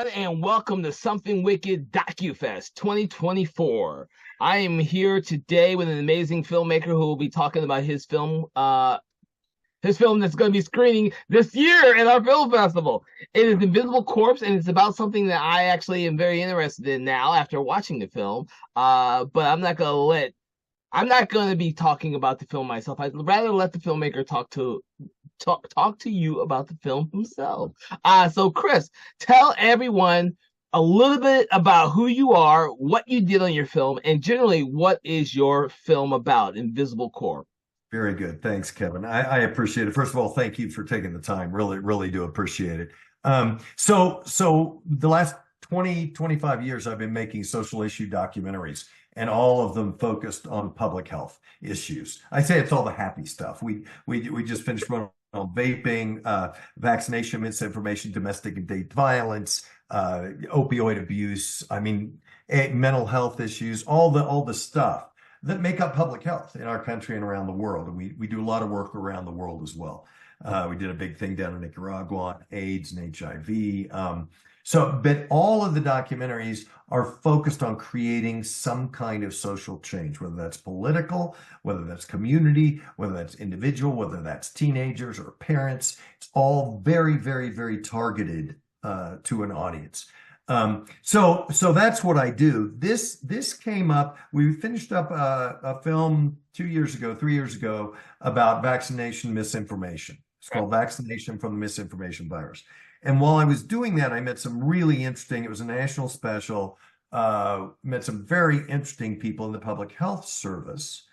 everyone, and welcome to Something Wicked DocuFest 2024. I am here today with an amazing filmmaker who will be talking about his film that's going to be screening this year at our film festival. It is Invisible Corpse, and it's about something that I actually am very interested in now after watching the film. But I'm not going to be talking about the film myself. I'd rather let the filmmaker talk to you about the film himself. So Chris, tell everyone a little bit about who you are, what you did on your film, and generally what is your film about, Invisible Corpse. Very good. Thanks, Kevin. I appreciate it. First of all, thank you for taking the time. Really, really do appreciate it. So the last 25 years, I've been making social issue documentaries, and all of them focused on public health issues. I say it's all the happy stuff. We just finished one on vaping, vaccination misinformation, domestic and date violence, opioid abuse. I mean, mental health issues, all the stuff that make up public health in our country and around the world. And we do a lot of work around the world as well. We did a big thing down in Nicaragua on AIDS and HIV. But all of the documentaries are focused on creating some kind of social change, whether that's political, whether that's community, whether that's individual, whether that's teenagers or parents. It's all very, very, very targeted to an audience. So that's what I do. This came up. We finished up a film 3 years ago about vaccination misinformation. It's called Vaccination from the Misinformation Virus. And while I was doing that, I met some really interesting, it was a national special, met some very interesting people in the public health service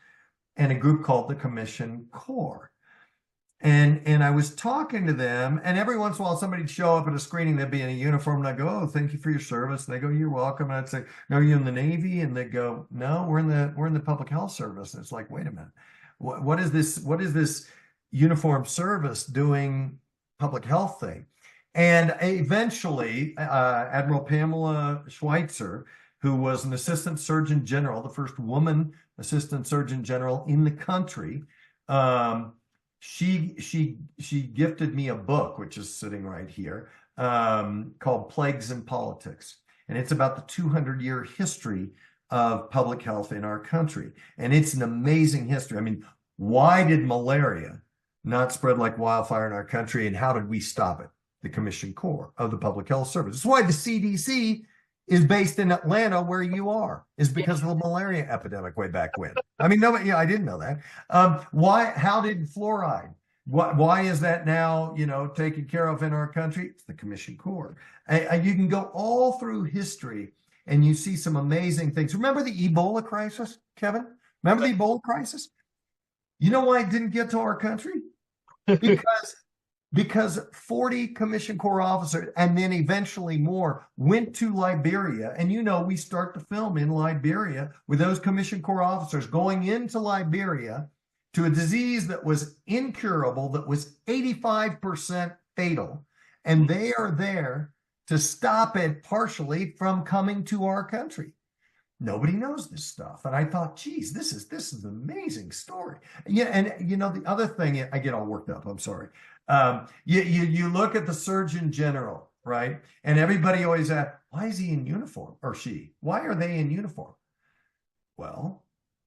and a group called the Commission Corps. And I was talking to them, and every once in a while somebody'd show up at a screening, they'd be in a uniform, and I'd go, "Oh, thank you for your service." And they go, "You're welcome." And I'd say, "No, are you in the Navy?" And they'd go, "No, we're in the public health service." And it's like, wait a minute, what is this uniformed service doing public health thing? And eventually, Admiral Pamela Schweitzer, who was an assistant surgeon general, the first woman assistant surgeon general in the country, she gifted me a book, which is sitting right here, called Plagues in Politics. And it's about the 200-year history of public health in our country. And it's an amazing history. I mean, why did malaria not spread like wildfire in our country, and how did we stop it? The Commission Corps of the Public Health Service. That's why the CDC is based in Atlanta, where you are, is because of the malaria epidemic way back when. I mean, nobody, I didn't know that. How did fluoride? Why is that now, taken care of in our country? It's the Commission Corps. You can go all through history and you see some amazing things. Remember the Ebola crisis, Kevin? Remember the Ebola crisis? You know why it didn't get to our country? Because 40 Commission Corps officers, and then eventually more, went to Liberia. And we start the film in Liberia with those Commission Corps officers going into Liberia to a disease that was incurable, that was 85% fatal. And they are there to stop it partially from coming to our country. Nobody knows this stuff. And I thought, geez, this is an amazing story. Yeah, and the other thing, I get all worked up, I'm sorry. You look at the Surgeon General, right? And everybody always asks, why is he in uniform, or she? Why are they in uniform? Well,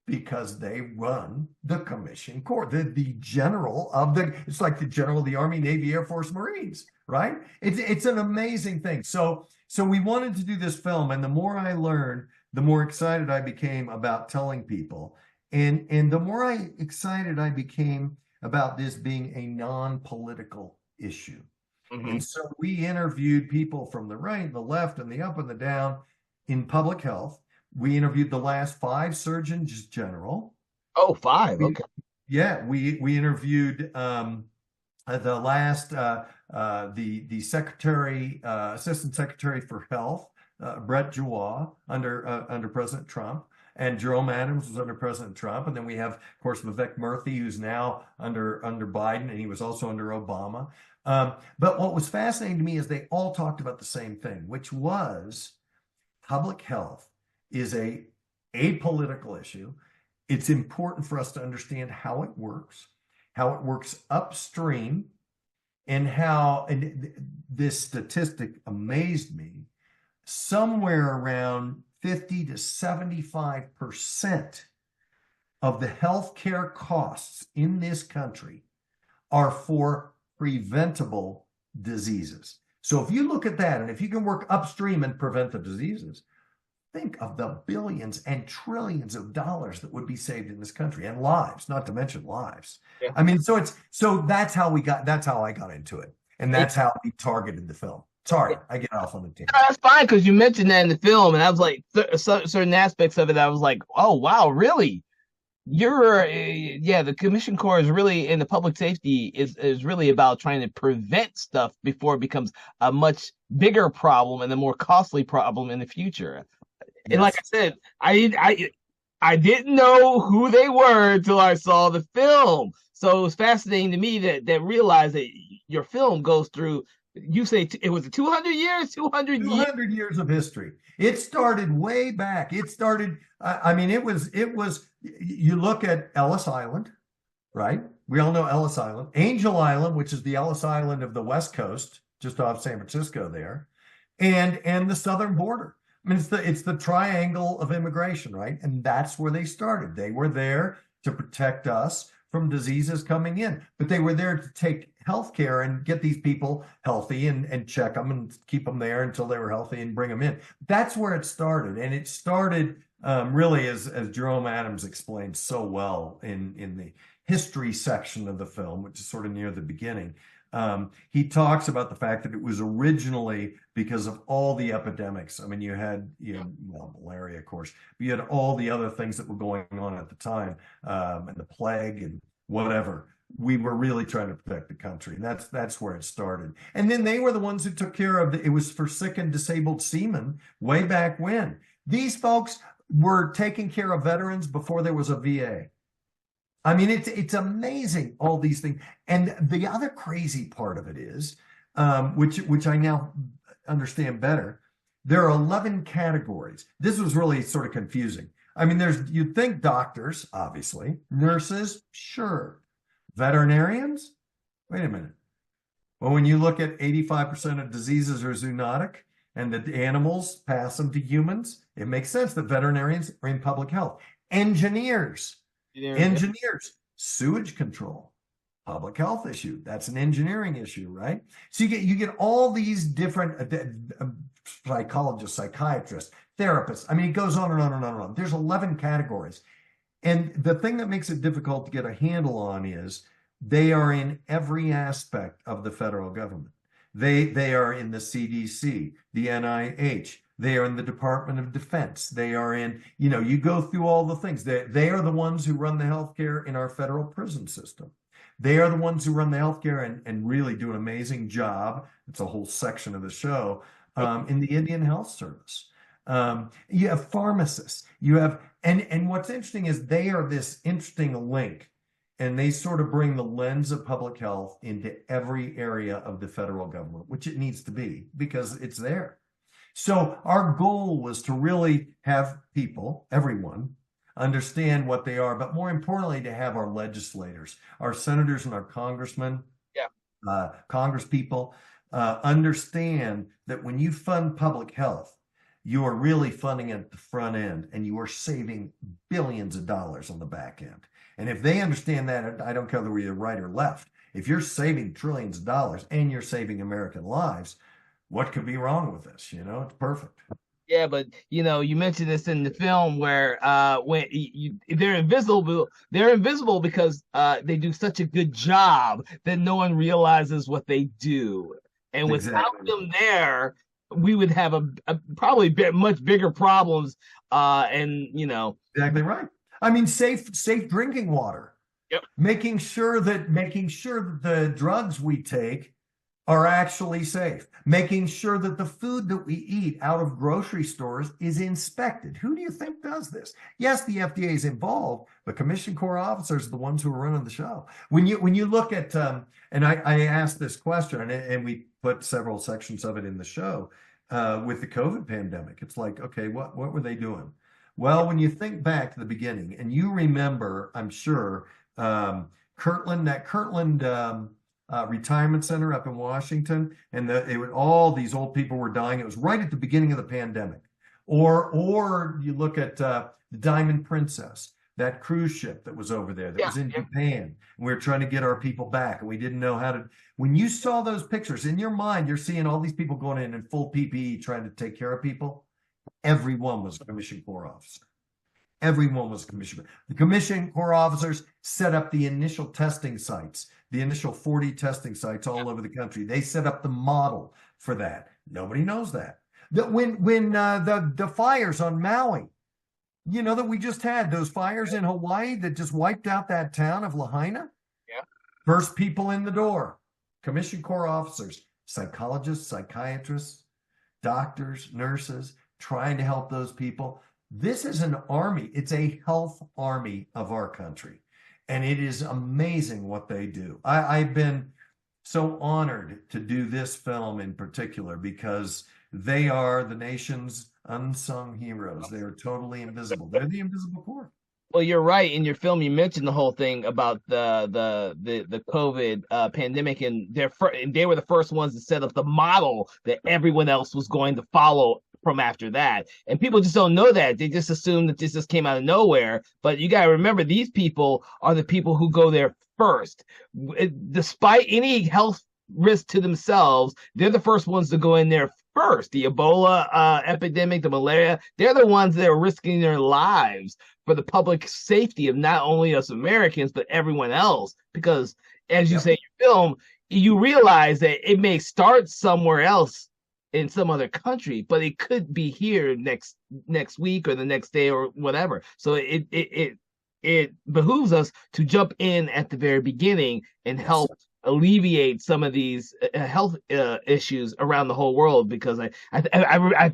because they run the Commission Corps, the general of it's like the general of the Army, Navy, Air Force, Marines, right? It's an amazing thing. So we wanted to do this film, and the more I learned, the more excited I became about telling people. And the more excited I became about this being a non-political issue. Mm-hmm. And so we interviewed people from the right, the left, and the up and the down in public health. We interviewed the last 5 surgeons general. Oh, 5. Okay. We interviewed the last the secretary, assistant secretary for health, Brett Giroir, under President Trump, and Jerome Adams was under President Trump, and then we have, of course, Vivek Murthy, who's now under Biden, and he was also under Obama. But what was fascinating to me is they all talked about the same thing, which was public health is a apolitical issue. It's important for us to understand how it works upstream, and how, and this statistic amazed me, somewhere around 50 to 75% of the healthcare costs in this country are for preventable diseases. So if you look at that, and if you can work upstream and prevent the diseases, think of the billions and trillions of dollars that would be saved in this country, and lives, not to mention lives. Yeah. I mean, so that's how I got into it. And that's how we targeted the film. Sorry, I get off on the tangent. That's fine because you mentioned that in the film, and I was like, certain aspects of it, I was like, oh wow, really? You're yeah, the Commission Corps is really in the public safety is really about trying to prevent stuff before it becomes a much bigger problem and a more costly problem in the future. And like Yes. I said, I didn't know who they were until I saw the film. So it was fascinating to me that realized that your film goes through. You say it was 200 years, 200 years. 200 years of history. It started way back. It started, I mean, you look at Ellis Island, right? We all know Ellis Island. Angel Island, which is the Ellis Island of the West Coast, just off San Francisco there, and the southern border. I mean, it's the triangle of immigration, right? And that's where they started. They were there to protect us from diseases coming in, but they were there to take healthcare and get these people healthy and check them and keep them there until they were healthy and bring them in. That's where it started. And it started really, as Jerome Adams explained so well in the history section of the film, which is sort of near the beginning. He talks about the fact that it was originally because of all the epidemics. I mean, you had, well, malaria, of course, but you had all the other things that were going on at the time, and the plague and whatever. We were really trying to protect the country. And that's where it started. And then they were the ones who took care of it was for sick and disabled seamen way back when. These folks were taking care of veterans before there was a VA. I mean, it's amazing, all these things. And the other crazy part of it is, which I now understand better, there are 11 categories. This was really sort of confusing. I mean, you'd think doctors, obviously, nurses, sure. Veterinarians? Wait a minute. Well, when you look at 85% of diseases are zoonotic and that the animals pass them to humans, it makes sense that veterinarians are in public health. Engineers, sewage control, public health issue. That's an engineering issue, right? So you get all these different psychologists, psychiatrists, therapists. I mean, it goes on and on and on and on. There's 11 categories. And the thing that makes it difficult to get a handle on is they are in every aspect of the federal government. They are in the CDC, the NIH. They are in the Department of Defense. They are in, you go through all the things. They are the ones who run the healthcare in our federal prison system. They are the ones who run the healthcare and really do an amazing job. It's a whole section of the show in the Indian Health Service. You have pharmacists. You have, and what's interesting is they are this interesting link, and they sort of bring the lens of public health into every area of the federal government, which it needs to be because it's there. So our goal was to really have people, everyone, understand what they are, but more importantly, to have our legislators, our senators and our congressmen, congresspeople, understand that when you fund public health, you are really funding at the front end and you are saving billions of dollars on the back end. And if they understand that, I don't care whether you're right or left, if you're saving trillions of dollars and you're saving American lives, what could be wrong with this? It's perfect. Yeah, but you mentioned this in the film where when they're invisible because they do such a good job that no one realizes what they do. And without them there, we would have probably much bigger problems. Exactly right. I mean, safe drinking water. Yep. Making sure that the drugs we take are actually safe. Making sure that the food that we eat out of grocery stores is inspected. Who do you think does this? Yes, the FDA is involved, but Commission Corps officers are the ones who are running the show. When you look at, and I asked this question, and we put several sections of it in the show, with the COVID pandemic, it's like, okay, what were they doing? Well, when you think back to the beginning, and you remember, I'm sure, Kirtland retirement center up in Washington, and all these old people were dying. It was right at the beginning of the pandemic. Or you look at the Diamond Princess, that cruise ship that was over there that Yeah, was in yeah. Japan. And we were trying to get our people back, and we didn't know how to. When you saw those pictures in your mind, you're seeing all these people going in full PPE trying to take care of people. Everyone was a Commissioned Corps officer. Everyone was commissioned. The Commissioned Corps officers set up the initial testing sites, the initial 40 testing sites all over the country. They set up the model for that. Nobody knows that. When the fires on Maui, that we just had those fires in Hawaii that just wiped out that town of Lahaina. Yeah. First people in the door, Commissioned Corps officers, psychologists, psychiatrists, doctors, nurses, trying to help those people. This is an army. It's a health army of our country. And it is amazing what they do. I've been so honored to do this film in particular because they are the nation's unsung heroes. They are totally invisible. They're the invisible Corps. Well, you're right. In your film, you mentioned the whole thing about the COVID pandemic, and they were the first ones to set up the model that everyone else was going to follow from after that. And people just don't know that. They just assume that this just came out of nowhere. But you got to remember, these people are the people who go there first. Despite any health risk to themselves, they're the first ones to go in there first. The Ebola epidemic, the malaria, they're the ones that are risking their lives for the public safety of not only us Americans, but everyone else. Because as you say in your film, you realize that it may start somewhere else in some other country, but it could be here next week or the next day or whatever. So it behooves us to jump in at the very beginning and help alleviate some of these health issues around the whole world. Because I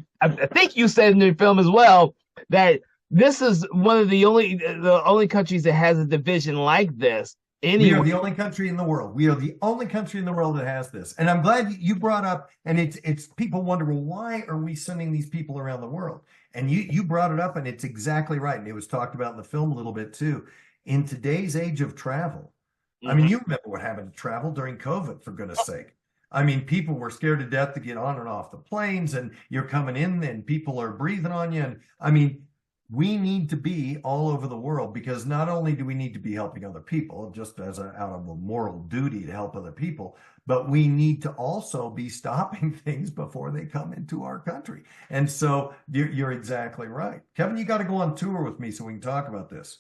think you said in your film as well that this is one of the only countries that has a division like this. We are the only country in the world. We are the only country in the world that has this. And I'm glad you brought up, and it's people wonder, well, why are we sending these people around the world? And you brought it up, and it's exactly right. And it was talked about in the film a little bit too. In today's age of travel, I mean, you remember what happened to travel during COVID, for goodness sake. I mean, people were scared to death to get on and off the planes, and you're coming in and people are breathing on you. And I mean, we need to be all over the world, because not only do we need to be helping other people just out of a moral duty to help other people, but we need to also be stopping things before they come into our country. And so you're exactly right. Kevin, you got to go on tour with me so we can talk about this.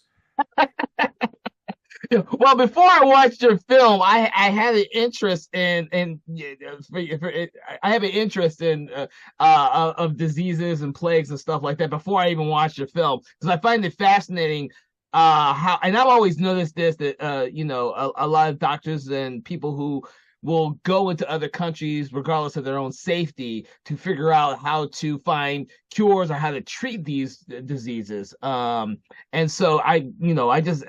Well, before I watched your film, I had an interest in I have an interest in of diseases and plagues and stuff like that before I even watched your film, because I find it fascinating how, and I've always noticed this, that a lot of doctors and people who will go into other countries regardless of their own safety to figure out how to find cures or how to treat these diseases. And so I just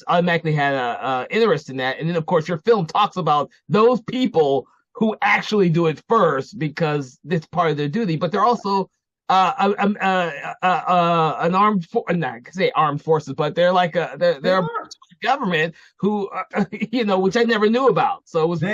automatically had a interest in that. And then of course your film talks about those people who actually do it first because it's part of their duty, but they're also an armed not say armed forces, but they're like they're a government who which I never knew about. So it was they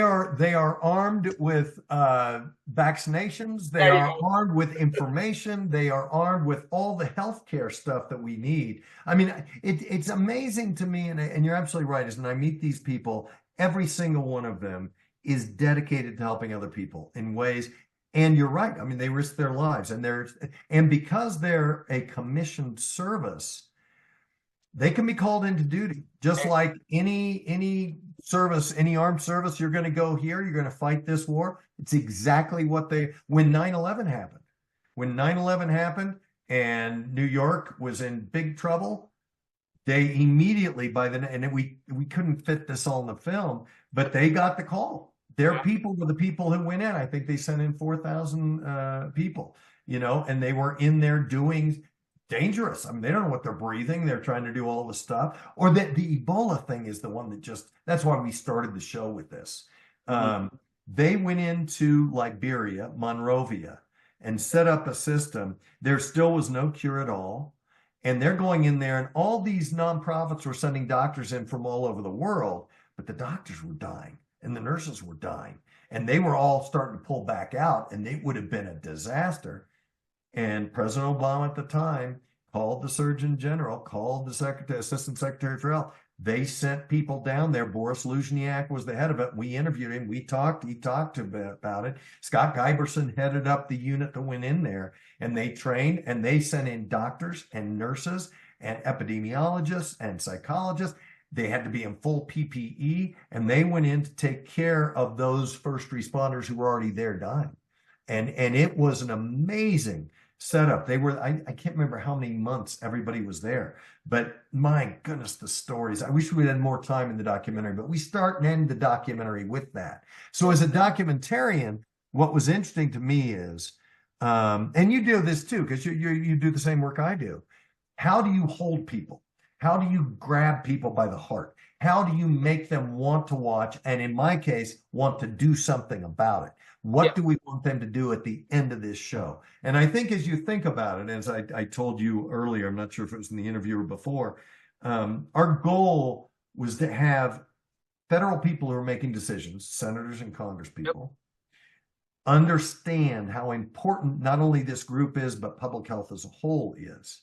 are armed with vaccinations. They are armed with information. They are armed with all the healthcare stuff that we need. I mean, it's amazing to me, and you're absolutely right. As when I meet these people, every single one of them is dedicated to helping other people in ways. And you're right. I mean, they risk their lives, and because they're a commissioned service, they can be called into duty, just like any service, any armed service. You're going to go here, you're going to fight this war. It's exactly what when 9/11 happened. When 9/11 happened and New York was in big trouble, they immediately, and we couldn't fit this all in the film, but they got the call. Their people were the people who went in. I think they sent in 4,000 people, and they were in there doing dangerous. I mean, they don't know what they're breathing. They're trying to do all the stuff. Or that the Ebola thing is the one that's why we started the show with this. They went into Liberia, Monrovia, and set up a system. There still was no cure at all. And they're going in there, and all these nonprofits were sending doctors in from all over the world, but the doctors were dying. and the nurses were dying. And they were all starting to pull back out, and it would have been a disaster. And President Obama at the time called the Surgeon General, called the Secretary, Assistant Secretary for Health. They sent people down there. Boris Luzniak was the head of it. We interviewed him. We talked. He talked about it. Scott Giberson headed up the unit that went in there, and they trained, and they sent in doctors and nurses and epidemiologists and psychologists. They had to be in full PPE, and they went in to take care of those first responders who were already there dying. And it was an amazing setup. They were, I can't remember how many months everybody was there, but my goodness, the stories. I wish we had more time in the documentary, but we start and end the documentary with that. So as a documentarian, what was interesting to me is, and you do this too, because you do the same work I do. How do you hold people? How do you grab people by the heart? How do you make them want to watch? And in my case, want to do something about it? What do we want them to do at the end of this show? And I think as you think about it, as I told you earlier, I'm not sure if it was in the interview or before, our goal was to have federal people who are making decisions, senators and Congress people, understand how important not only this group is, but public health as a whole is.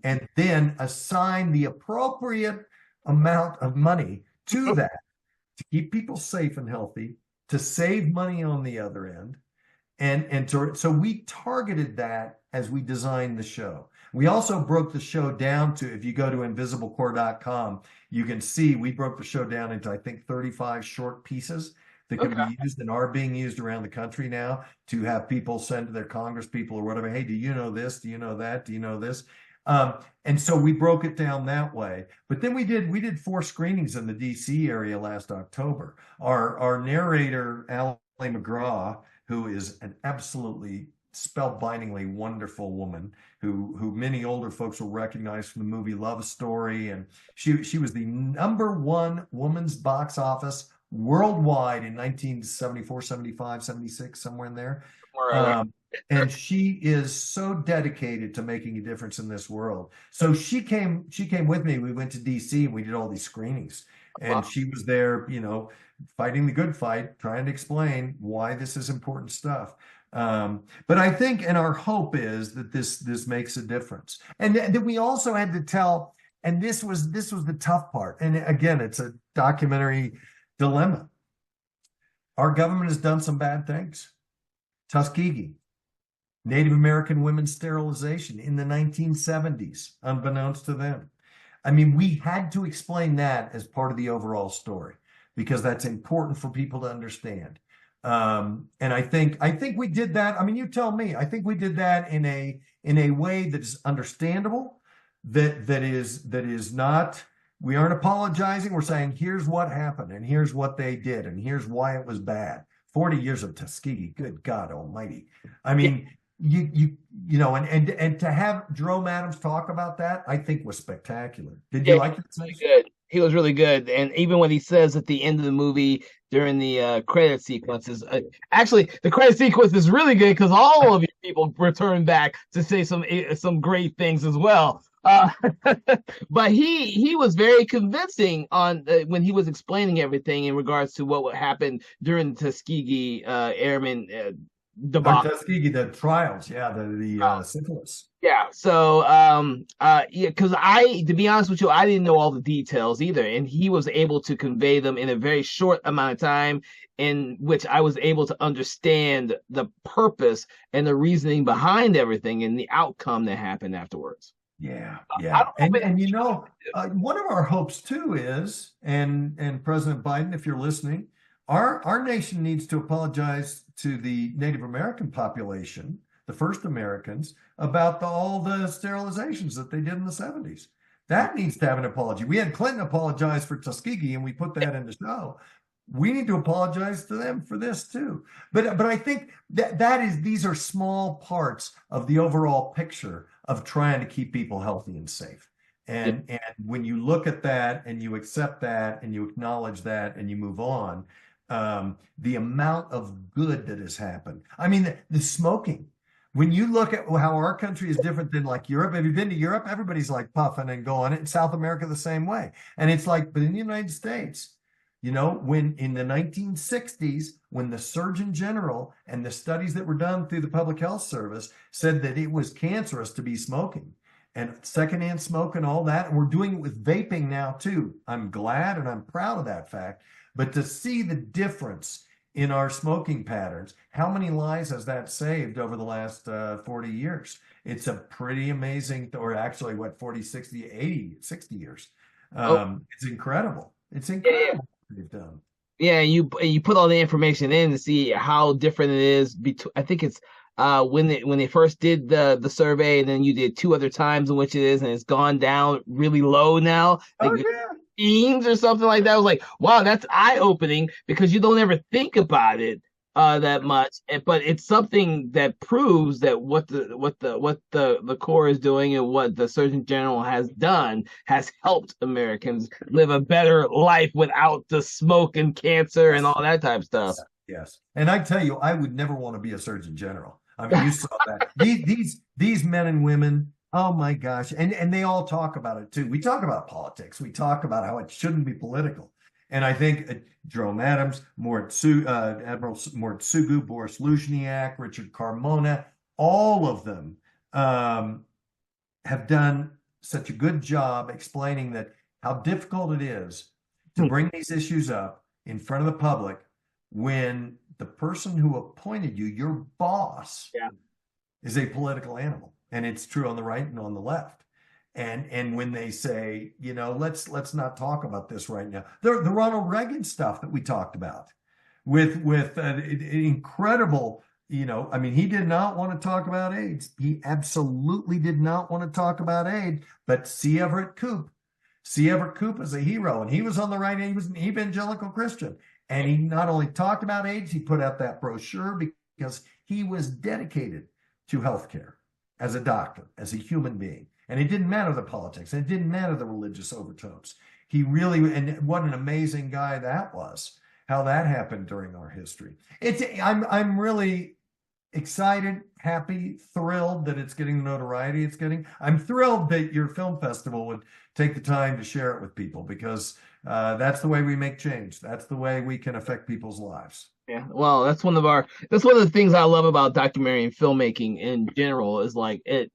And then assign the appropriate amount of money to that to keep people safe and healthy, to save money on the other end. So we targeted that as we designed the show. We also broke the show down to, if you go to invisiblecore.com, you can see we broke the show down into, I think, 35 short pieces that can be used and are being used around the country now to have people send to their Congress people or whatever. Hey, do you know this? Do you know that? Do you know this? And so we broke it down that way. But then we did 4 screenings in the DC area last October. Our narrator, Allie McGraw, who is an absolutely spellbindingly wonderful woman who many older folks will recognize from the movie Love Story. And she was the #1 woman's box office worldwide in 1974, 75, 76, somewhere in there. And she is so dedicated to making a difference in this world. So she came with me. We went to DC and we did all these screenings. And she was there, fighting the good fight, trying to explain why this is important stuff. But I think, and our hope is that this makes a difference. And then we also had to tell, and this was the tough part. And again, it's a documentary dilemma. Our government has done some bad things. Tuskegee, Native American women's sterilization in the 1970s, unbeknownst to them. I mean, we had to explain that as part of the overall story because that's important for people to understand. And I think we did that. I mean, you tell me. I think we did that in a way that is understandable. That is not. We aren't apologizing. We're saying here's what happened and here's what they did and here's why it was bad. 40 years of Tuskegee. Good God Almighty. I mean. And to have Jerome Adams talk about that, I think was spectacular. Did you like it? Really good. He was really good. And even when he says at the end of the movie during the credit sequences, actually the credit sequence is really good because all of you people return back to say some great things as well. But he was very convincing on when he was explaining everything in regards to what happened during the Tuskegee Airmen debacle. Tuskegee, the trials, the syphilis. Yeah. So, because to be honest with you, I didn't know all the details either, and he was able to convey them in a very short amount of time, in which I was able to understand the purpose and the reasoning behind everything and the outcome that happened afterwards. Yeah. And one of our hopes too is, and President Biden, if you're listening, our nation needs to apologize to the Native American population, the first Americans, about all the sterilizations that they did in the 70s. That needs to have an apology. We had Clinton apologize for Tuskegee, and we put that in the show. We need to apologize to them for this too. But I think these are small parts of the overall picture of trying to keep people healthy and safe. And when you look at that and you accept that and you acknowledge that and you move on, the amount of good that has happened. I mean, the smoking. When you look at how our country is different than like Europe, have you been to Europe? Everybody's like puffing and going. In South America, the same way. And it's like, but in the United States, You know, when in the 1960s, when the Surgeon General and the studies that were done through the Public Health Service said that it was cancerous to be smoking and secondhand smoke and all that, and we're doing it with vaping now too. I'm glad and I'm proud of that fact. But to see the difference in our smoking patterns, how many lives has that saved over the last 40 years? It's a pretty amazing, or actually, what, 40, 60, 80, 60 years. Oh, It's incredible. It's yeah. incredible what they've done. Yeah, you put all the information in to see how different it is between. I think it's when they first did the survey, and then you did two other times in which it is, and it's gone down really low now. Oh Like yeah. themes or something like that. I was like, wow, that's eye opening because you don't ever think about it that much. But it's something that proves that what the core is doing and what the Surgeon General has done has helped Americans live a better life without the smoke and cancer and Yes. all that type of stuff. Yes. And I tell you, I would never want to be a Surgeon General. I mean, you saw that. These men and women, oh my gosh. And they all talk about it too. We talk about politics. We talk about how it shouldn't be political. And I think Jerome Adams, Admiral Mortsugu, Boris Luzhniak, Richard Carmona, all of them have done such a good job explaining that how difficult it is to bring these issues up in front of the public when the person who appointed you, your boss, Yeah. is a political animal. And it's true on the right and on the left. And when they say, you know, let's not talk about this right now. The Ronald Reagan stuff that we talked about with incredible, you know, I mean, he did not want to talk about AIDS. He absolutely did not want to talk about AIDS. But C. Everett Koop is a hero, and he was on the right, and he was an evangelical Christian. And he not only talked about AIDS, he put out that brochure because he was dedicated to healthcare as a doctor, as a human being. And it didn't matter the politics, and it didn't matter the religious overtones. He really, and what an amazing guy that was, how that happened during our history. I'm really excited, happy, thrilled that it's getting the notoriety it's getting. I'm thrilled that your film festival would take the time to share it with people because that's the way we make change. That's the way we can affect people's lives. Yeah, well, that's one of the things I love about documentary and filmmaking in general is like it.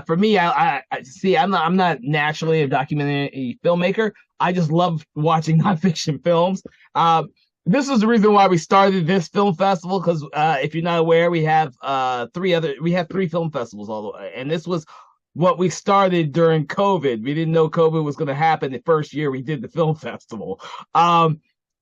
For me, I see. I'm not naturally a documentary filmmaker. I just love watching nonfiction films. This is the reason why we started this film festival because if you're not aware, we have three film festivals all the way, and this was what we started during COVID. We didn't know COVID was going to happen the first year we did the film festival.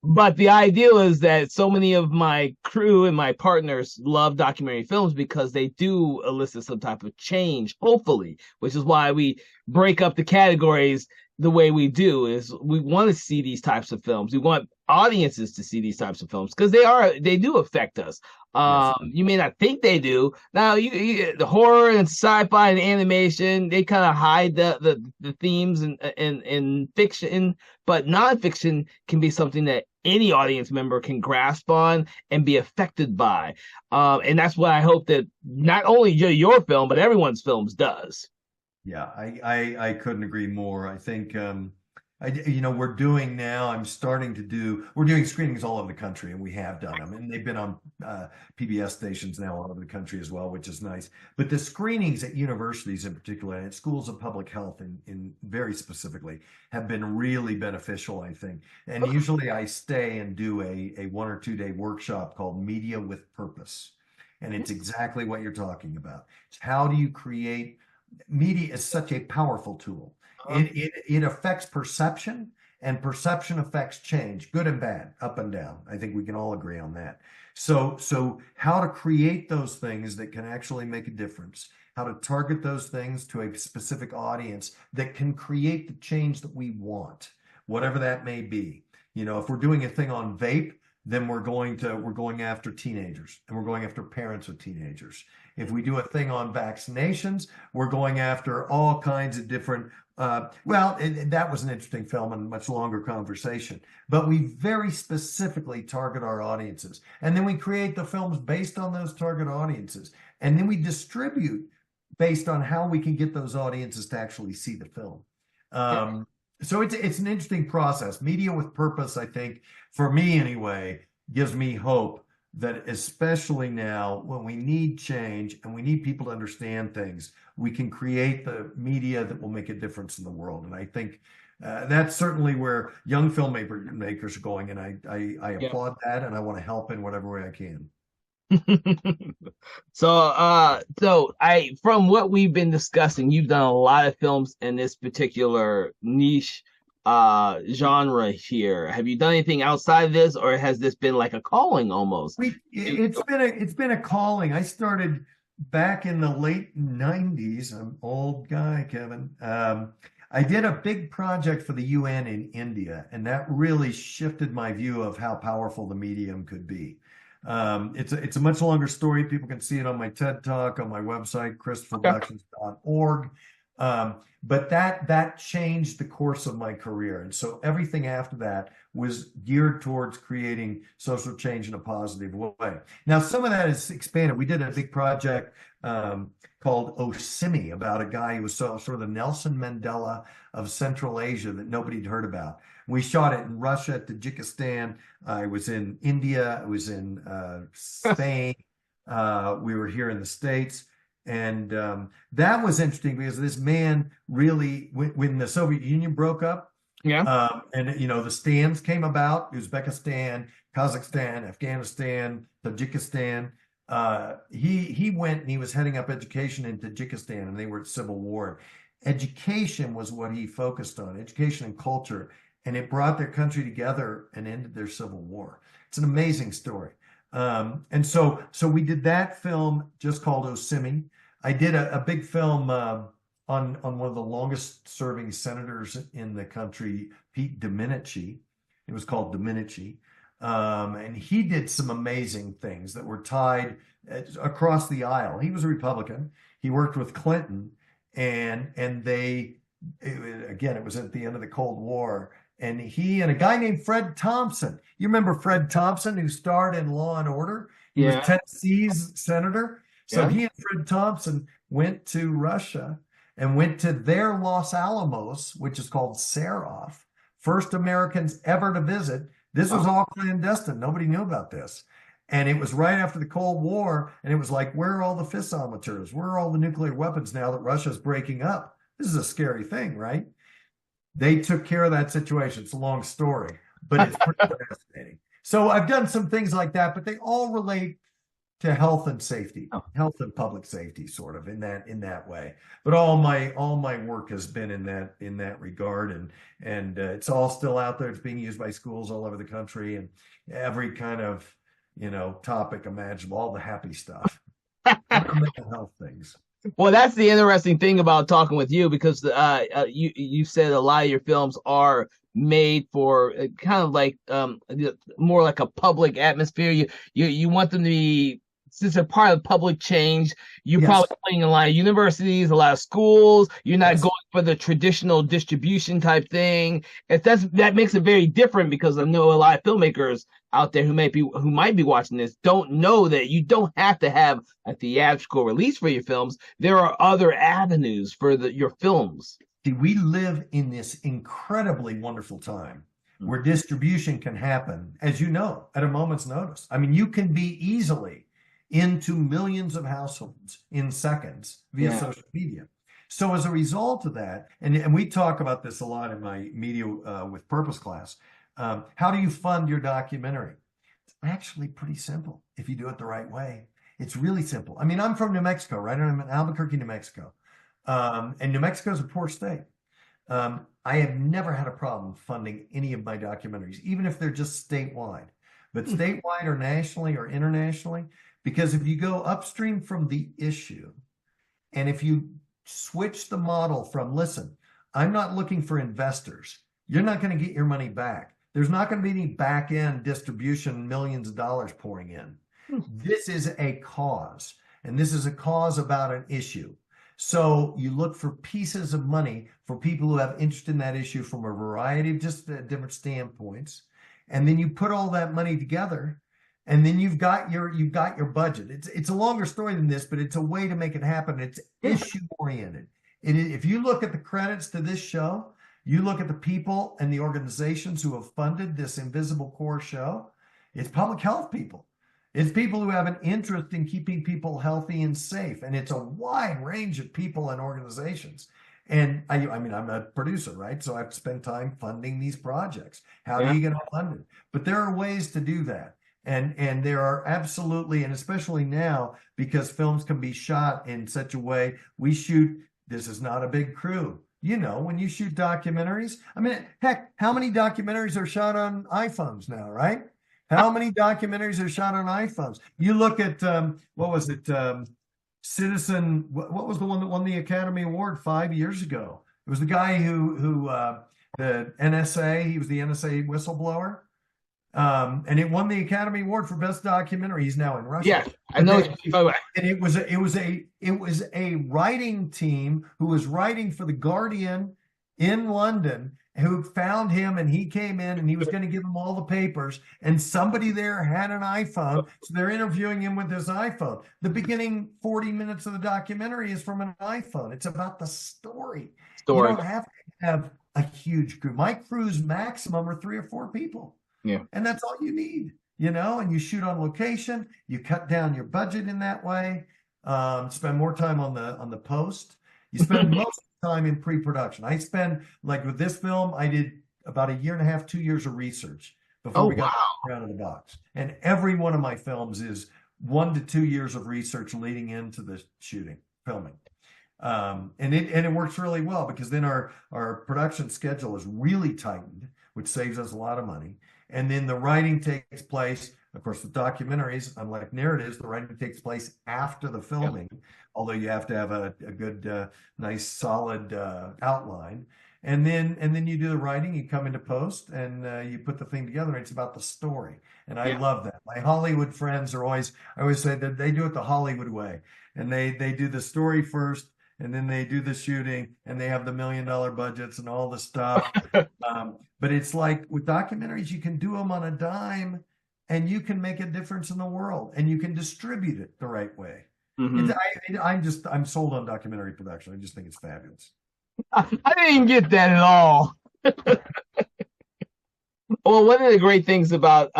But the ideal is that so many of my crew and my partners love documentary films because they do elicit some type of change, hopefully, which is why we break up the categories the way we do is we want to see these types of films. We want audiences to see these types of films because they do affect us. Yes. You may not think they do. Now, the horror and sci-fi and animation, they kind of hide the themes in fiction, but nonfiction can be something that any audience member can grasp on and be affected by. And that's what I hope that not only your film, but everyone's films does. Yeah, I couldn't agree more. I think we're doing now, we're doing screenings all over the country, and we have done them, and they've been on PBS stations now all over the country as well, which is nice. But the screenings at universities in particular, and at schools of public health in very specifically, have been really beneficial, I think. And usually I stay and do a 1 or 2 day workshop called Media with Purpose. And it's exactly what you're talking about. It's how do you create media is such a powerful tool. It affects perception, and perception affects change, good and bad, up and down. I think we can all agree on that. So how to create those things that can actually make a difference, how to target those things to a specific audience that can create the change that we want, whatever that may be. You know, if we're doing a thing on vape, then we're going after teenagers, and we're going after parents of teenagers. If we do a thing on vaccinations, we're going after all kinds of different, that was an interesting film and a much longer conversation, but we very specifically target our audiences. And then we create the films based on those target audiences. And then we distribute based on how we can get those audiences to actually see the film. So it's an interesting process. Media with purpose, I think, for me anyway, gives me hope that especially now when we need change and we need people to understand things, we can create the media that will make a difference in the world. And I think that's certainly where young filmmakers are going, and I Yeah. applaud that, and I want to help in whatever way I can. So from what we've been discussing, you've done a lot of films in this particular niche genre here. Have you done anything outside of this, or has this been like a calling almost? It's been a calling. I started back in the late 90s. I'm an old guy, Kevin. I did a big project for the UN in India, and that really shifted my view of how powerful the medium could be. It's a much longer story. People can see it on my TED Talk, on my website, Okay. christopherproductions.org. But that changed the course of my career. And so everything after that was geared towards creating social change in a positive way. Now, some of that is expanded. We did a big project called Osimi about a guy who was sort of the Nelson Mandela of Central Asia that nobody had heard about. We shot it in Russia, Tajikistan. I was in India. I was in Spain. We were here in the States. And that was interesting because this man really, when the Soviet Union broke up, Yeah. and the stands came about, Uzbekistan, Kazakhstan, Afghanistan, Tajikistan. He went and he was heading up education in Tajikistan, and they were at civil war. Education was what he focused on, education and culture, and it brought their country together and ended their civil war. It's an amazing story. And so we did that film just called Osimi. I did a big film on one of the longest serving senators in the country, Pete Domenici. It was called Domenici. And he did some amazing things that were tied across the aisle. He was a Republican. He worked with Clinton, and it was at the end of the Cold War. And he and a guy named Fred Thompson. You remember Fred Thompson, who starred in Law and Order? He was Yeah. Tennessee's senator. So Yeah. he and Fred Thompson went to Russia and went to their Los Alamos, which is called Sarof. First Americans ever to visit. This was all clandestine. Nobody knew about this. And it was right after the Cold War. And it was like, where are all the fissometers? Where are all the nuclear weapons now that Russia's breaking up? This is a scary thing, right? They took care of that situation. It's a long story, but it's pretty fascinating. So I've done some things like that, but they all relate to health and safety, Oh. health and public safety, sort of in that way. But all my work has been in that regard, and it's all still out there. It's being used by schools all over the country, and every kind of topic imaginable, all the happy stuff, mental health things. Well, that's the interesting thing about talking with you, because you said a lot of your films are made for kind of like more like a public atmosphere. You want them to be, since they're part of public change. You're Yes. probably playing in a lot of universities, a lot of schools. You're not Yes. going for the traditional distribution type thing. That makes it very different, because I know a lot of filmmakers out there who might be watching this don't know that you don't have to have a theatrical release for your films. There are other avenues for your films. See, we live in this incredibly wonderful time where distribution can happen, as you know, at a moment's notice. I mean, you can be easily into millions of households in seconds via social media. So as a result of that, and we talk about this a lot in my Media with Purpose class, how do you fund your documentary? It's actually pretty simple if you do it the right way. It's really simple. I mean, I'm from New Mexico, right? I'm in Albuquerque, New Mexico. And New Mexico is a poor state. I have never had a problem funding any of my documentaries, even if they're just statewide, but statewide or nationally or internationally, because if you go upstream from the issue, and if you switch the model from, listen, I'm not looking for investors. You're not going to get your money back. There's not going to be any back end distribution, millions of dollars pouring in. This is a cause, and this is a cause about an issue. So you look for pieces of money for people who have interest in that issue from a variety of just different standpoints. And then you put all that money together, and then you've got your budget. It's a longer story than this, but it's a way to make it happen. It's issue oriented. If you look at the credits to this show, You look at the people and the organizations who have funded this Invisible Core show, it's public health people. It's people who have an interest in keeping people healthy and safe. And it's a wide range of people and organizations. And I mean, I'm a producer, right? So I've spent time funding these projects. How are you going to fund it? But there are ways to do that. And there are absolutely, and especially now, because films can be shot in such a way, this is not a big crew. You know, when you shoot documentaries, I mean, heck, how many documentaries are shot on iPhones now, right? How many documentaries are shot on iPhones? You look at, what was it? Citizen, what was the one that won the Academy Award 5 years ago? It was the guy who the NSA, he was the NSA whistleblower. And it won the Academy Award for Best Documentary. He's now in Russia. Yeah, I know. And it was a writing team who was writing for The Guardian in London who found him, and he came in and he was going to give them all the papers, and somebody there had an iPhone, so they're interviewing him with his iPhone. The beginning 40 minutes of the documentary is from an iPhone. It's about the story. You don't have to have a huge crew. My crew's maximum are 3 or 4 people. Yeah. And that's all you need, you know, and you shoot on location, you cut down your budget in that way, spend more time on the post. You spend most of the time in pre-production. I spend, like with this film, I did about 1.5 years, 2 years of research before we got out of the box. And every one of my films is 1 to 2 years of research leading into the filming. And it works really well, because then our production schedule is really tightened, which saves us a lot of money. And then the writing takes place, of course, with documentaries, unlike narratives, the writing takes place after the filming, although you have to have a good, nice, solid outline. And then you do the writing, you come into post, and you put the thing together. And it's about the story. And I love that. My Hollywood friends I always say that they do it the Hollywood way. And they do the story first, and then they do the shooting, and they have the $1 million budgets and all the stuff. But it's like with documentaries, you can do them on a dime, and you can make a difference in the world, and you can distribute it the right way. I'm sold on documentary production. I just think it's fabulous. I didn't get that at all. Well, one of the great things about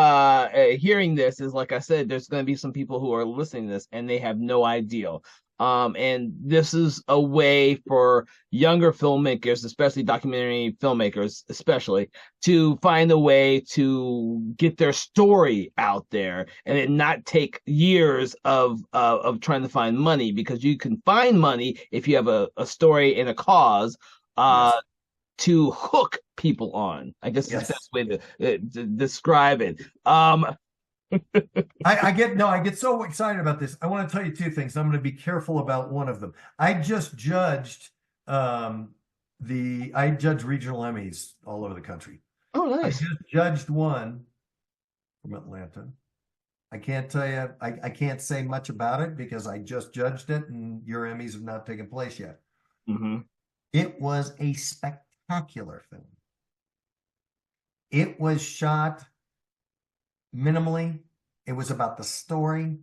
hearing this is, like I said, there's going to be some people who are listening to this and they have no idea. And this is a way for younger filmmakers, especially documentary filmmakers, especially, to find a way to get their story out there and it not take years of trying to find money, because you can find money if you have a story and a cause to hook people on. I guess is the best way to describe it. I get so excited about this. I want to tell you 2 things. I'm going to be careful about one of them. I just judged I judge regional Emmys all over the country. Oh, nice. I just judged one from Atlanta. I can't tell you, I can't say much about it because I just judged it and your Emmys have not taken place yet. Mm-hmm. It was a spectacular film. It was shot minimally. It was about the story.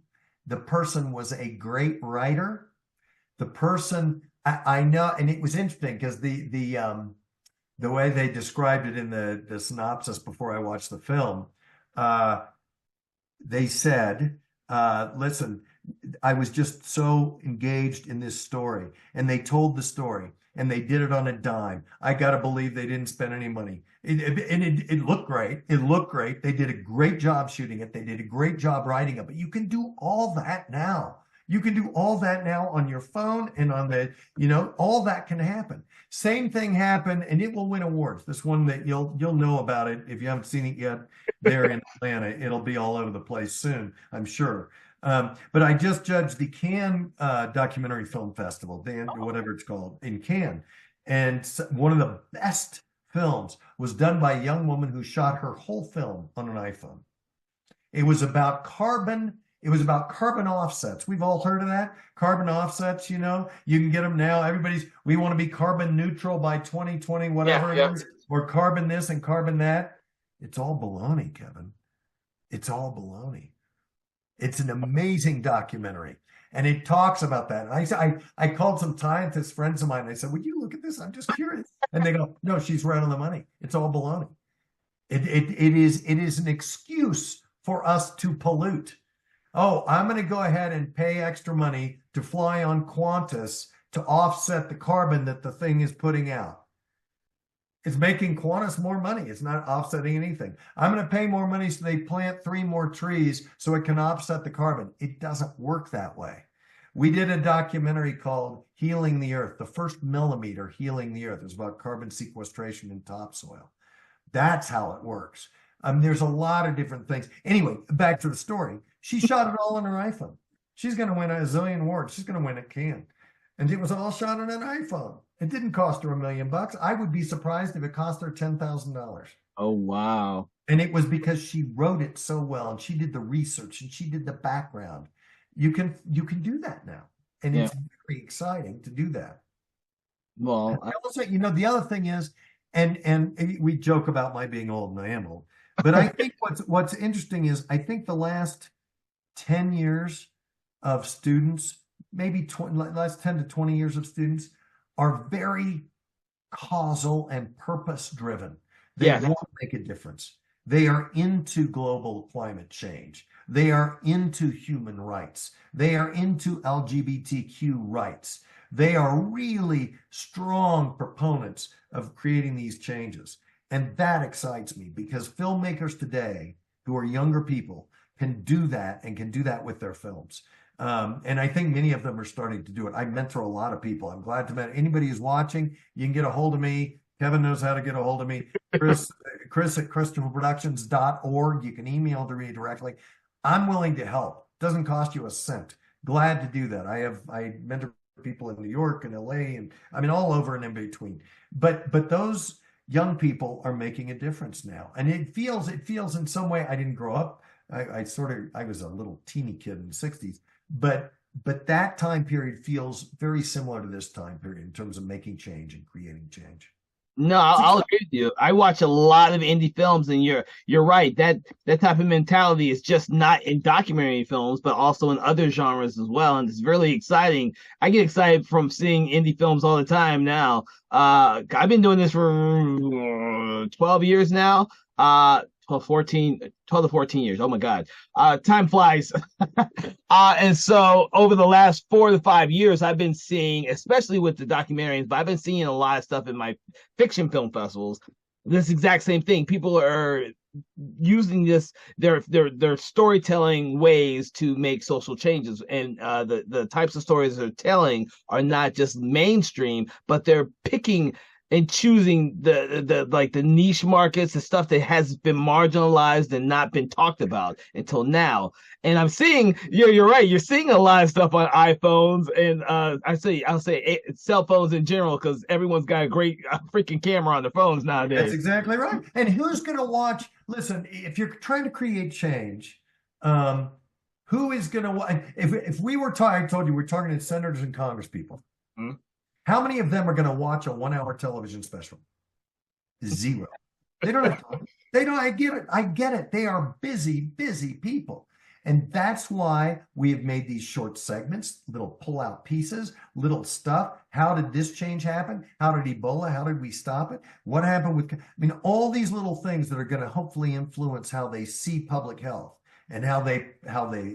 The person was a great writer. The person, I know, and it was interesting because the way they described it in the synopsis before I watched the film, they said, listen, I was just so engaged in this story, and they told the story, and they did it on a dime. I got to believe they didn't spend any money. It looked great. It looked great. They did a great job shooting it. They did a great job writing it. But you can do all that now. You can do all that now on your phone and on all that can happen. Same thing happened, and it will win awards. This one that you'll know about it if you haven't seen it yet. There in Atlanta, it'll be all over the place soon, I'm sure. But I just judged the Cannes Documentary Film Festival, whatever it's called, in Cannes. And one of the best films was done by a young woman who shot her whole film on an iPhone. It was about carbon. It was about carbon offsets. We've all heard of that. Carbon offsets, you can get them now. We want to be carbon neutral by 2020, whatever it is, or carbon this and carbon that. It's all baloney, Kevin. It's all baloney. It's an amazing documentary. And it talks about that. And I called some scientists, friends of mine, and I said, would you look at this? I'm just curious. And they go, no, she's right on the money. It's all baloney. It is an excuse for us to pollute. Oh, I'm going to go ahead and pay extra money to fly on Qantas to offset the carbon that the thing is putting out. It's making Qantas more money. It's not offsetting anything. I'm going to pay more money so they plant 3 more trees so it can offset the carbon. It doesn't work that way. We did a documentary called Healing the Earth, the first millimeter healing the earth. It was about carbon sequestration in topsoil. That's how it works. There's a lot of different things. Anyway, back to the story. She shot it all on her iPhone. She's going to win a zillion awards. She's going to win at Cannes. And it was all shot on an iPhone. It didn't cost her $1 million. I would be surprised if it cost her $10,000. Oh, wow. And it was because she wrote it so well, and she did the research, and she did the background. You can do that now. And it's very exciting to do that. Well, I also, the other thing is, and we joke about my being old, and I am old, but I think what's interesting is I think the last 10 years of students, maybe last 10 to 20 years of students, are very causal and purpose driven. They want to make a difference. They are into global climate change. They are into human rights. They are into LGBTQ rights. They are really strong proponents of creating these changes. And that excites me because filmmakers today who are younger people can do that and can do that with their films. And I think many of them are starting to do it. I mentor a lot of people. I'm glad to mentor anybody who's watching. You can get a hold of me. Kevin knows how to get a hold of me. Chris at ChristopherProductions.org. You can email to me directly. I'm willing to help. Doesn't cost you a cent. Glad to do that. I mentor people in New York and LA and all over and in between. But those young people are making a difference now. And it feels in some way, I didn't grow up. I was a little teeny kid in the 60s, but that time period feels very similar to this time period in terms of making change and creating change. No, I'll agree with you. I watch a lot of indie films, and you're right. That type of mentality is just not in documentary films, but also in other genres as well. And it's really exciting. I get excited from seeing indie films all the time now. I've been doing this for 12 years now. 12 to 14 years. Oh my God. Time flies. And so over the last 4 to 5 years, I've been seeing, especially with the documentaries, but I've been seeing a lot of stuff in my fiction film festivals. This exact same thing. People are using their storytelling ways to make social changes. And the types of stories they're telling are not just mainstream, but they're picking and choosing the niche markets, the stuff that has been marginalized and not been talked about until now. And I'm seeing, you're right, you're seeing a lot of stuff on iPhones and I'll say cell phones in general, because everyone's got a great freaking camera on their phones nowadays. That's exactly right. And who's going to watch? Listen, if you're trying to create change, who is going to watch? If we were I told you we're targeting senators and congress people. Mm-hmm. How many of them are going to watch a 1-hour television special? Zero. They don't have time. They don't. I get it. They are busy people. And that's why we have made these short segments, little pull-out pieces, little stuff. How did this change happen? How did Ebola? How did we stop it? What happened with, all these little things that are going to hopefully influence how they see public health and how they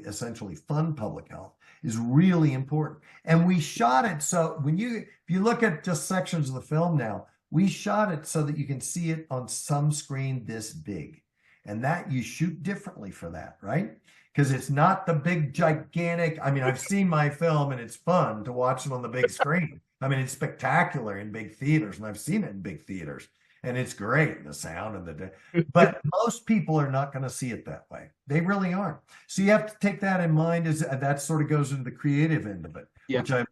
essentially fund public health is really important. And we shot it so if you look at just sections of the film now, we shot it so that you can see it on some screen this big. And that you shoot differently for that, right? Because it's not the big gigantic, I've seen my film and it's fun to watch it on the big screen. It's spectacular in big theaters, and I've seen it in big theaters. And it's great, the sound and but most people are not going to see it that way. They really aren't. So you have to take that in mind, as that sort of goes into the creative end of it, which I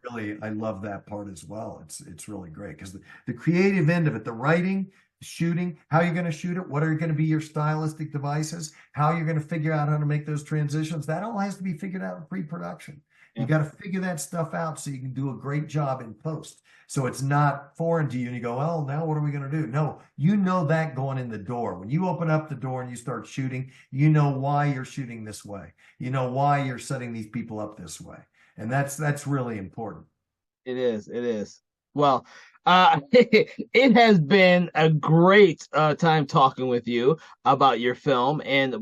love that part as well. It's really great because the creative end of it, the writing, shooting, how you're going to shoot it, what are going to be your stylistic devices, how you're going to figure out how to make those transitions, that all has to be figured out in pre-production. You got to figure that stuff out so you can do a great job in post. So it's not foreign to you and you go, well, now what are we going to do? No, that going in the door. When you open up the door and you start shooting, you know why you're shooting this way. You know why you're setting these people up this way. And that's really important. It is. Well, It has been a great time talking with you about your film. And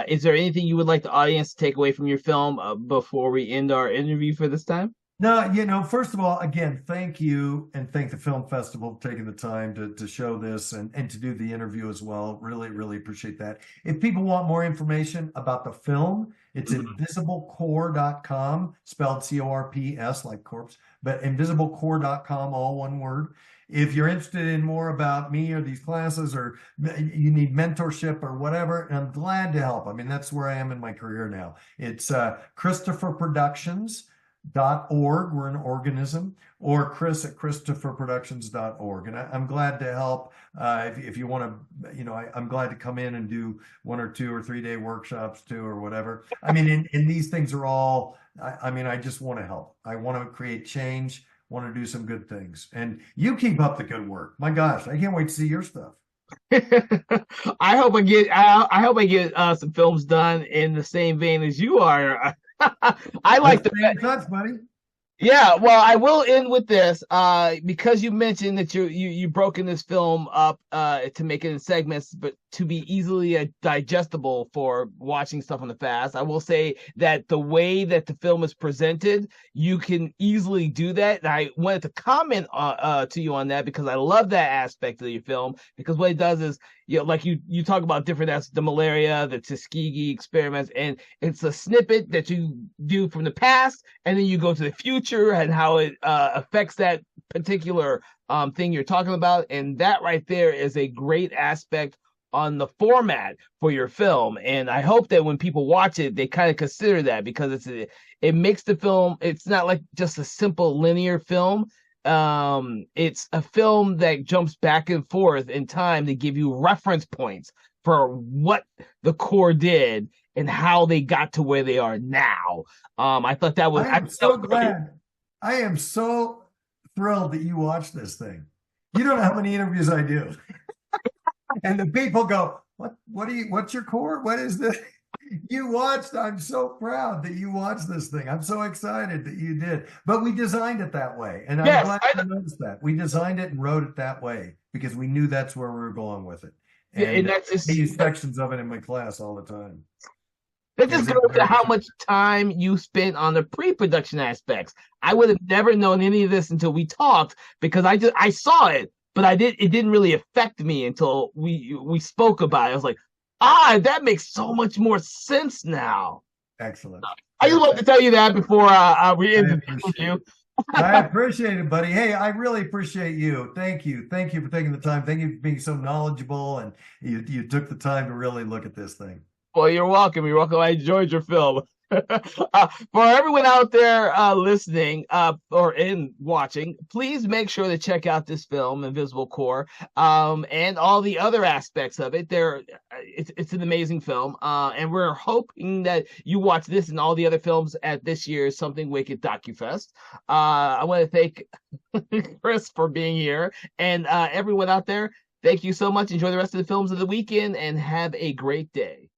is there anything you would like the audience to take away from your film before we end our interview for this time? No, first of all, again, thank you and thank the film festival for taking the time to show this and to do the interview as well. Really, really appreciate that. If people want more information about the film, it's invisiblecore.com, spelled C-O-R-P-S like corpse, but invisiblecore.com, all one word. If you're interested in more about me or these classes, or you need mentorship or whatever, I'm glad to help. I mean, that's where I am in my career now. It's Christopher Productions. .org, we're an organism, or Chris at christopherproductions.org. And I'm glad to help. If you want to, I'm glad to come in and do 1 or 2 or 3 day workshops too, or whatever. I mean, and these things are all, I just want to help. I want to create change, want to do some good things. And you keep up the good work. My gosh, I can't wait to see your stuff. I hope I get some films done in the same vein as you are. I like the touch, buddy. Yeah, well, I will end with this because you mentioned that you broken this film up to make it in segments, but to be easily digestible for watching stuff on the fast. I will say that the way that the film is presented, you can easily do that. And I wanted to comment to you on that because I love that aspect of your film, because what it does is, like you talk about different the malaria, the Tuskegee experiments, and it's a snippet that you do from the past, and then you go to the future and how it affects that particular thing you're talking about. And that right there is a great aspect on the format for your film. And I hope that when people watch it, they kind of consider that, because it makes the film, it's not like just a simple linear film. It's a film that jumps back and forth in time to give you reference points for what the Corps did and how they got to where they are now. I thought that was, I'm so glad. I am so thrilled that you watched this thing. You don't know how many interviews I do. And the people go, what's your Corps? What is this? You watched. I'm so proud that you watched this thing. I'm so excited that you did. But we designed it that way. And I'm glad you noticed that. We designed it and wrote it that way because we knew that's where we were going with it. And I use sections of it in my class all the time. That just goes to how much time you spent on the pre-production aspects. I would have never known any of this until we talked, because I saw it, but it didn't really affect me until we spoke about it. I was like, that makes so much more sense now. Excellent. I just wanted to tell you that before we end the interview. I appreciate it, buddy. Hey, I really appreciate you. Thank you. Thank you for taking the time. Thank you for being so knowledgeable, and you took the time to really look at this thing. Well, you're welcome. You're welcome. I enjoyed your film. For everyone out there listening or watching, please make sure to check out this film, Invisible Corps, and all the other aspects of it. It's an amazing film, and we're hoping that you watch this and all the other films at this year's Something Wicked DocuFest. I want to thank Chris for being here, and everyone out there, thank you so much. Enjoy the rest of the films of the weekend, and have a great day.